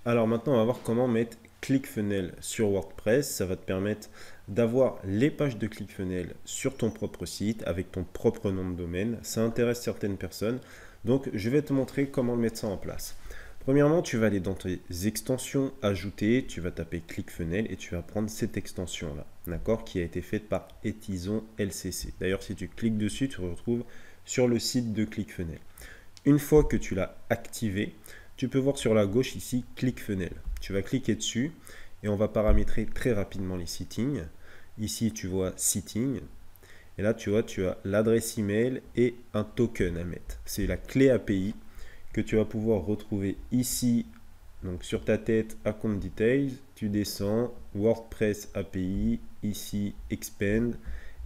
Alors maintenant, on va voir comment mettre ClickFunnels sur WordPress. Ça va te permettre d'avoir les pages de ClickFunnels sur ton propre site avec ton propre nom de domaine. Ça intéresse certaines personnes. Donc, je vais te montrer comment mettre ça en place. Premièrement, tu vas aller dans tes extensions, ajouter, tu vas taper ClickFunnels et tu vas prendre cette extension-là, d'accord, qui a été faite par Etison LCC. D'ailleurs, si tu cliques dessus, tu te retrouves sur le site de ClickFunnels. Une fois que tu l'as activé, tu peux voir sur la gauche ici ClickFunnels. Tu vas cliquer dessus et on va paramétrer très rapidement les settings. Ici, tu vois Setting. Et là, tu vois, tu as l'adresse email et un token à mettre. C'est la clé API que tu vas pouvoir retrouver ici. Donc sur ta tête, Account Details, tu descends, WordPress API, ici Expand.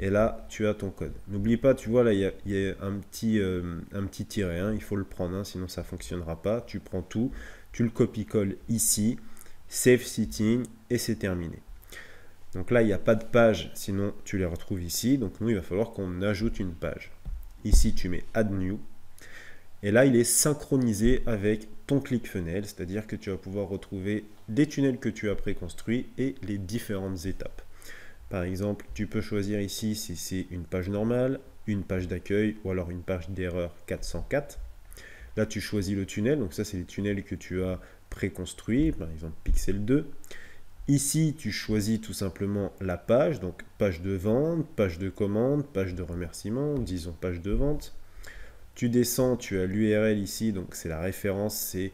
Et là, tu as ton code. N'oublie pas, tu vois, là, il y a un petit tiret. Hein, il faut le prendre, hein, sinon ça ne fonctionnera pas. Tu prends tout, tu le copies-colles ici, Save Setting, et c'est terminé. Donc là, il n'y a pas de page, sinon tu les retrouves ici. Donc nous, il va falloir qu'on ajoute une page. Ici, tu mets Add New. Et là, il est synchronisé avec ton ClickFunnels, c'est-à-dire que tu vas pouvoir retrouver des tunnels que tu as préconstruits et les différentes étapes. Par exemple, tu peux choisir ici si c'est une page normale, une page d'accueil ou alors une page d'erreur 404. Là, tu choisis le tunnel. Donc ça, c'est les tunnels que tu as préconstruits, par exemple Pixel 2. Ici, tu choisis tout simplement la page, donc page de vente, page de commande, page de remerciement, disons page de vente. Tu descends, tu as l'URL ici, donc c'est la référence, c'est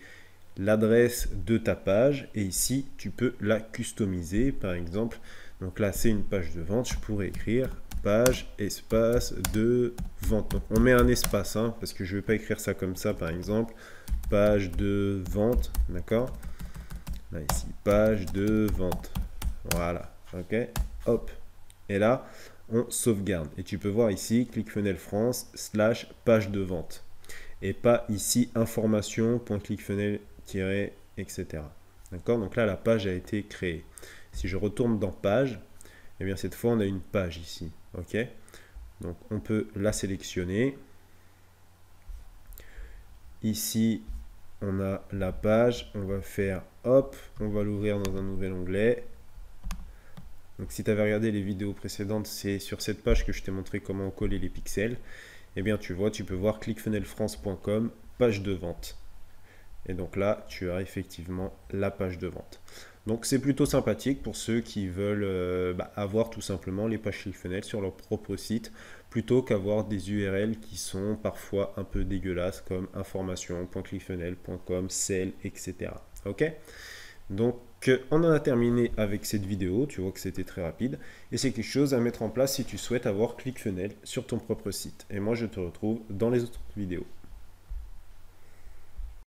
l'adresse de ta page. Et ici, tu peux la customiser, par exemple. Donc là, c'est une page de vente. Je pourrais écrire page espace de vente. Donc on met un espace, hein, parce que je ne vais pas écrire ça comme ça, par exemple. Page de vente, d'accord. Là, ici, page de vente. Voilà, ok. Hop. Et là, on sauvegarde. Et tu peux voir ici, ClickFunnels France / page de vente. Et pas ici, information.clickfunnels, etc. D'accord. Donc là, la page a été créée. Si je retourne dans page, eh bien cette fois, on a une page ici. Ok. Donc on peut la sélectionner. Ici, on a la page. On va faire, hop, on va l'ouvrir dans un nouvel onglet. Donc si tu avais regardé les vidéos précédentes, c'est sur cette page que je t'ai montré comment coller les pixels. Eh bien tu vois, tu peux voir clickfunnelsfrance.com, page de vente. Et donc là, tu as effectivement la page de vente. Donc c'est plutôt sympathique pour ceux qui veulent avoir tout simplement les pages ClickFunnels sur leur propre site, plutôt qu'avoir des URL qui sont parfois un peu dégueulasses comme information.clickfunnels.com, sell, etc. Ok. Donc on en a terminé avec cette vidéo, tu vois que c'était très rapide, et c'est quelque chose à mettre en place si tu souhaites avoir ClickFunnels sur ton propre site. Et moi je te retrouve dans les autres vidéos.